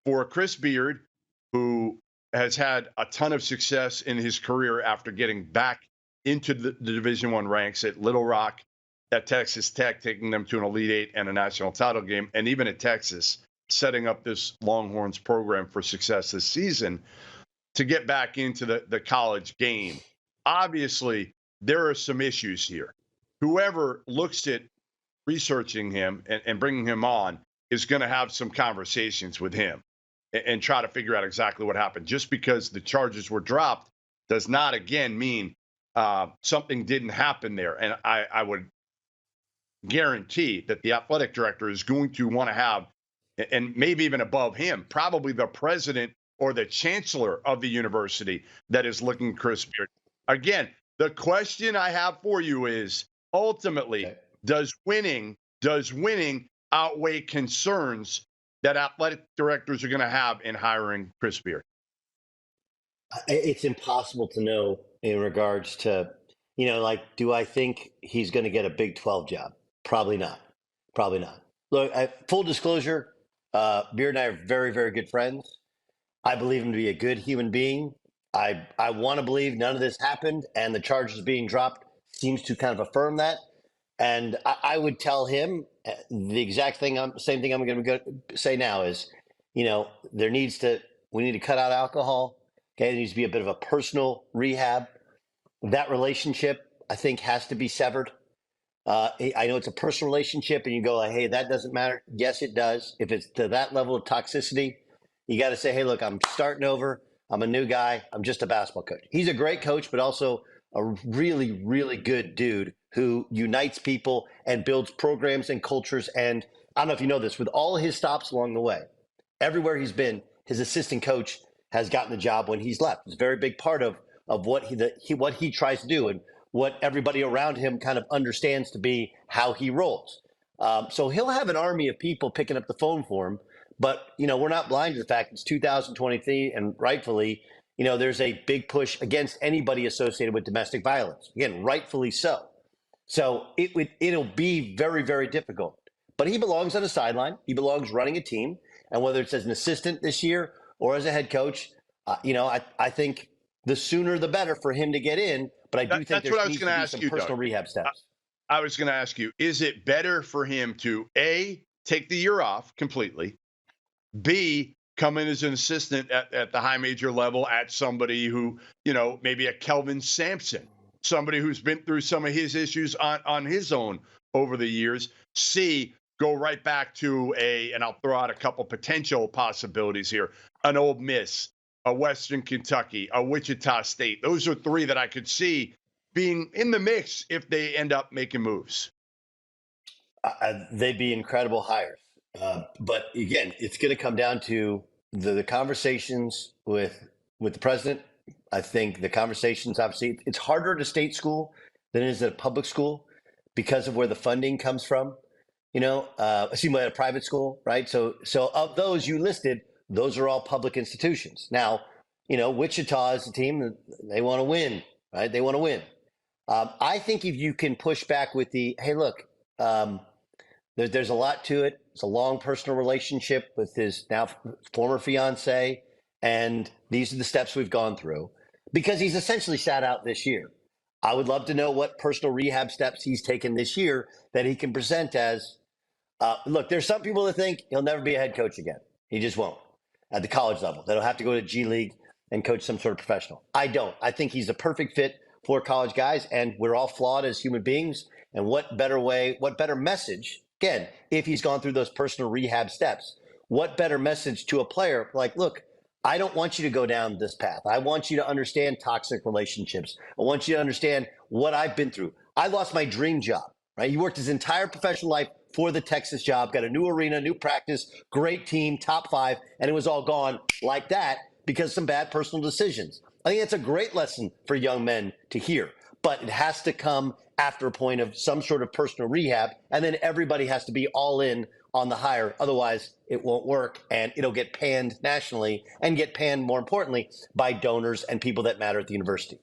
for Chris Beard, who has had a ton of success in his career after getting back into the Division I ranks at Little Rock, at Texas Tech, taking them to an Elite Eight and a national title game, and even at Texas, setting up this Longhorns program for success this season, to get back into the college game. Obviously, there are some issues here. Whoever looks at researching him and bringing him on is going to have some conversations with him and try to figure out exactly what happened. Just because the charges were dropped does not, again, mean something didn't happen there. And I would guarantee that the athletic director is going to want to have, and maybe even above him, probably the president or the chancellor of the university that is looking at Chris Beard. Again, the question I have for you is, ultimately, does winning outweigh concerns that athletic directors are going to have in hiring Chris Beard? It's impossible to know in regards to, do I think he's going to get a Big 12 job? Probably not. Probably not. Look, full disclosure, Beard and I are very, very good friends. I believe him to be a good human being. I want to believe none of this happened, and the charges being dropped seems to kind of affirm that. And I would tell him the exact same thing I'm going to say now is, we need to cut out alcohol. Okay, there needs to be a bit of a personal rehab. That relationship, I think, has to be severed. I know it's a personal relationship, and you go like, hey, that doesn't matter. Yes, it does. If it's to that level of toxicity, you got to say, hey, look, I'm starting over. I'm a new guy. I'm just a basketball coach. He's a great coach, but also a really, really good dude who unites people and builds programs and cultures. And I don't know if you know this, with all his stops along the way, everywhere he's been, his assistant coach has gotten the job when he's left. It's a very big part of what he tries to do and what everybody around him kind of understands to be how he rolls. So he'll have an army of people picking up the phone for him. But, we're not blind to the fact it's 2023, and rightfully, there's a big push against anybody associated with domestic violence. Again, rightfully so. So it'll be very, very difficult. But he belongs on the sideline. He belongs running a team. And whether it's as an assistant this year or as a head coach, I think the sooner the better for him to get in. But I do think there needs to be some personal rehab steps. I was going to ask you, is it better for him to, A, take the year off completely, B, come in as an assistant at the high major level at somebody who, maybe a Kelvin Sampson, somebody who's been through some of his issues on his own over the years, C, go right back to and I'll throw out a couple potential possibilities here, an Ole Miss, a Western Kentucky, a Wichita State. Those are three that I could see being in the mix if they end up making moves. They'd be incredible hires. But again, it's going to come down to the conversations with the president. I think the conversations, obviously, it's harder at a state school than it is at a public school because of where the funding comes from. Excuse me, at a private school, right? So of those you listed, those are all public institutions. Now, Wichita is a team that they want to win, right? They want to win. I think if you can push back with hey, look, there's a lot to it. It's a long personal relationship with his now former fiance, and these are the steps we've gone through because he's essentially sat out this year. I would love to know what personal rehab steps he's taken this year that he can present as, look, there's some people that think he'll never be a head coach again. He just won't at the college level. They'll have to go to G League and coach some sort of professional. I don't. I think he's a perfect fit for college guys, and we're all flawed as human beings. And what better message, again, if he's gone through those personal rehab steps, what better message to a player like, look, I don't want you to go down this path. I want you to understand toxic relationships. I want you to understand what I've been through. I lost my dream job, right? He worked his entire professional life for the Texas job, got a new arena, new practice, great team, top 5, and it was all gone like that because of some bad personal decisions. I think that's a great lesson for young men to hear, but it has to come after a point of some sort of personal rehab, and then everybody has to be all in on the hire. Otherwise, it won't work, and it'll get panned nationally and get panned, more importantly, by donors and people that matter at the university.